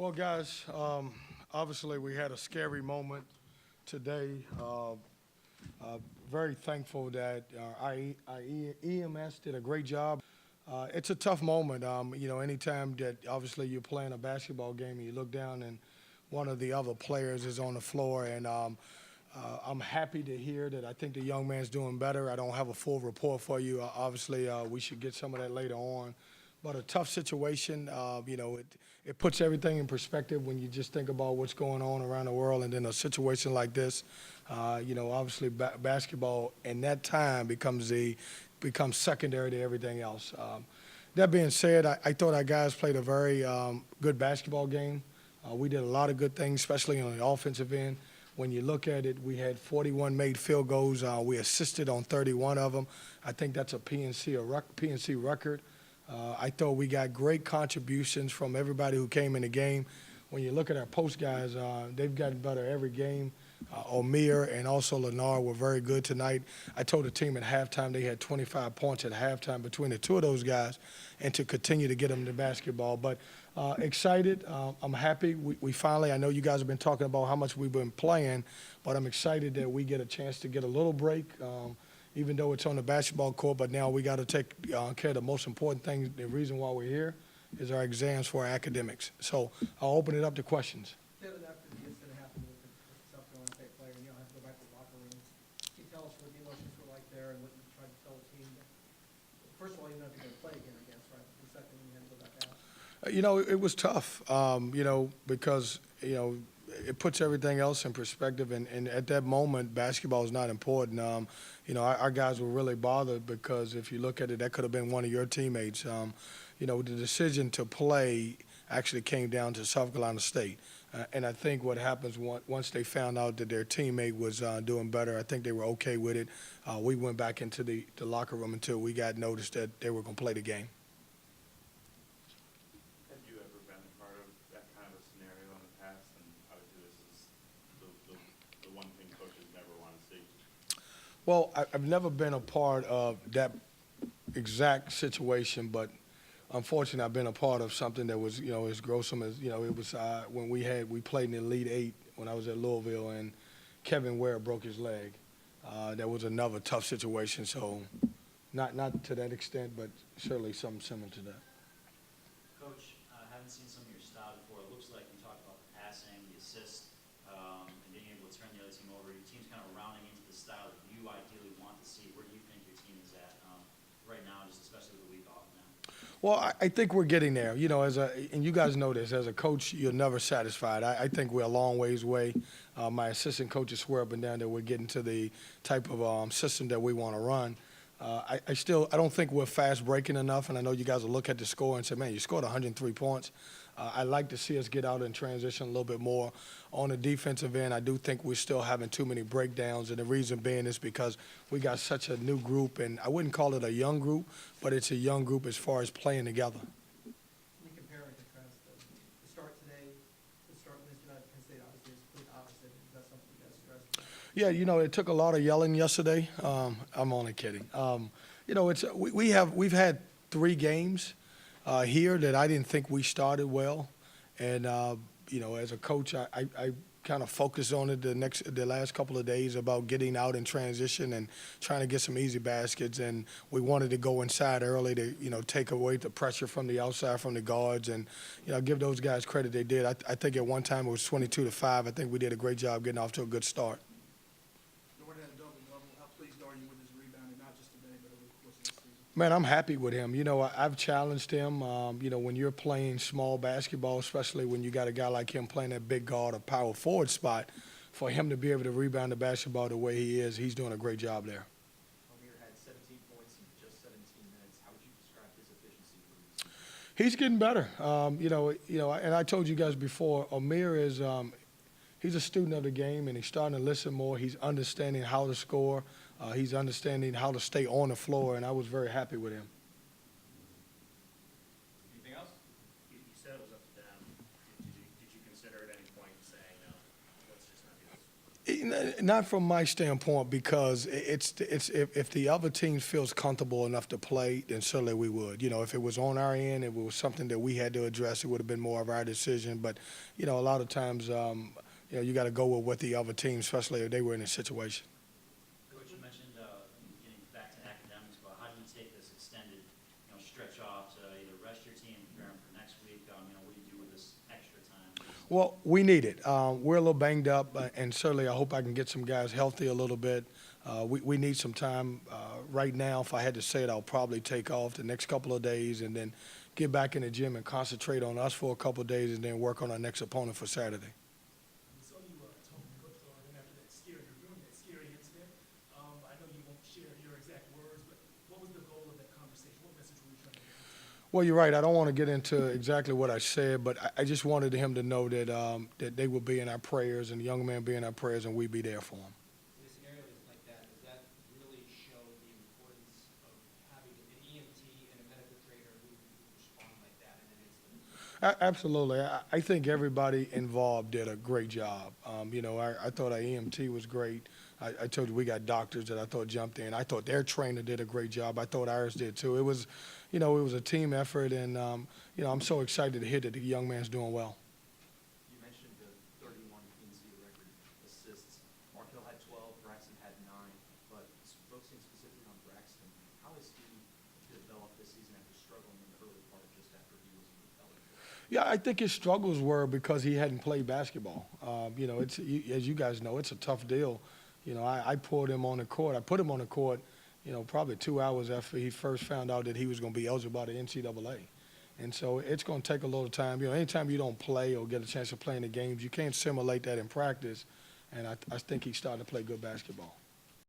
Well, guys, obviously we had a scary moment today. Very thankful that our EMS did a great job. It's a tough moment. Anytime that obviously you're playing a basketball game and you look down and one of the other players is on the floor, and I'm happy to hear that I think the young man's doing better. I don't have a full report for you. Obviously, we should get some of that later on. But a tough situation, it puts everything in perspective when you just think about what's going on around the world, and then a situation like this, obviously basketball in that time becomes secondary to everything else. That being said, I thought our guys played a very good basketball game. We did a lot of good things, especially on the offensive end. When you look at it, we had 41 made field goals. We assisted on 31 of them. I think that's a PNC record. I thought we got great contributions from everybody who came in the game. When you look at our post guys, they've gotten better every game. Omir and also Lennar were very good tonight. I told the team at halftime they had 25 points at halftime between the two of those guys, and to continue to get them the basketball. But excited. I'm happy. We finally, I know you guys have been talking about how much we've been playing, but I'm excited that we get a chance to get a little break. Even though it's on the basketball court, but now we got to take care of the most important thing. The reason why we're here is our exams for our academics. So I'll open it up to questions. Kevin, after the incident happened with the South Carolina State player, and you don't have to go back to the locker room, can you tell us what the emotions were like there and what you tried to tell the team? First of all, you know if you're going to play again, I guess, right? The second, you had to go back out. It was tough, because, it puts everything else in perspective. And at that moment, basketball is not important. Our guys were really bothered because if you look at it, that could have been one of your teammates. The decision to play actually came down to South Carolina State. And I think what happens once they found out that their teammate was doing better, I think they were okay with it. We went back into the locker room until we got notice that they were going to play the game. Well, I've never been a part of that exact situation, but unfortunately, I've been a part of something that was, as gruesome as, it was when we played in the Elite Eight when I was at Louisville, and Kevin Ware broke his leg. That was another tough situation, so not to that extent, but certainly something similar to that. Coach, I haven't seen some of your style before. It looks like you talked about the passing, the assist, and being able to turn the other team over. Your team's kind of rounding into the style that you ideally want to see. Where do you think your team is at right now, just especially with the week off now? Well, I think we're getting there. And you guys know this, as a coach, you're never satisfied. I think we're a long ways away. My assistant coaches swear up and down that we're getting to the type of system that we want to run. I don't think we're fast breaking enough, and I know you guys will look at the score and say, man, you scored 103 points. I'd like to see us get out and transition a little bit more. On the defensive end, I do think we're still having too many breakdowns, and the reason being is because we got such a new group, and I wouldn't call it a young group, but it's a young group as far as playing together. Can you compare and contrast the start today, the start when it's Penn State, obviously, it's complete opposite. Is that something you guys stressed? Yeah, it took a lot of yelling yesterday. I'm only kidding. We've had 3 games here that I didn't think we started well, and as a coach, I kind of focused on it the last couple of days about getting out in transition and trying to get some easy baskets, and we wanted to go inside early to take away the pressure from the outside from the guards, and give those guys credit they did. I think at one time it was 22-5. I think we did a great job getting off to a good start. Man, I'm happy with him. I've challenged him. When you're playing small basketball, especially when you got a guy like him playing that big guard or power forward spot, for him to be able to rebound the basketball the way he is, he's doing a great job there. Omir had 17 points in just 17 minutes. How would you describe his efficiency for this season? He's getting better. And I told you guys before, Omir is he's a student of the game, and he's starting to listen more. He's understanding how to score. He's understanding how to stay on the floor, and I was very happy with him. Anything else? You said it was up to them. Did you consider at any point saying, no, let's just not do this? Not from my standpoint, because it's if the other team feels comfortable enough to play, then certainly we would. You know, if it was on our end, if it was something that we had to address, it would have been more of our decision. But, you know, a lot of times, you know, you got to go with what the other team, especially if they were in a situation. Coach, you mentioned getting back to academics, but how do you take this extended, you know, stretch off to either rest your team, prepare them for next week? You know, what do you do with this extra time? Well, we need it. We're a little banged up, and certainly I hope I can get some guys healthy a little bit. We need some time. Right now, if I had to say it, I'll probably take off the next couple of days and then get back in the gym and concentrate on us for a couple of days and then work on our next opponent for Saturday. We saw you talking to Coach Garden after that scary incident. I know you won't share your exact words, but what was the goal of that conversation? What message were you trying to get? Well, you're right. I don't want to get into exactly what I said, but I just wanted him to know that that they will be in our prayers, and the young man be in our prayers, and we be there for him. In a scenario like that, does that really show the importance of having an EMT and a medical trainer who respond like that in an incident? Absolutely. I think everybody involved did a great job. You know, I thought our EMT was great. I told you we got doctors that I thought jumped in. I thought their trainer did a great job. I thought ours did too. It was, you know, it was a team effort, and you know, I'm so excited to hear that the young man's doing well. You mentioned the 31 PNC record assists. Markel had 12, Braxton had 9, but focusing specifically on Braxton, how has he developed this season after struggling in the early part just after he was eligible? Yeah, I think his struggles were because he hadn't played basketball. You know, as you guys know, it's a tough deal. You know, I pulled him on the court. I put him on the court, you know, probably 2 hours after he first found out that he was going to be eligible by the NCAA. And so it's going to take a little time. You know, anytime you don't play or get a chance to play in the games, you can't simulate that in practice. And I think he's starting to play good basketball.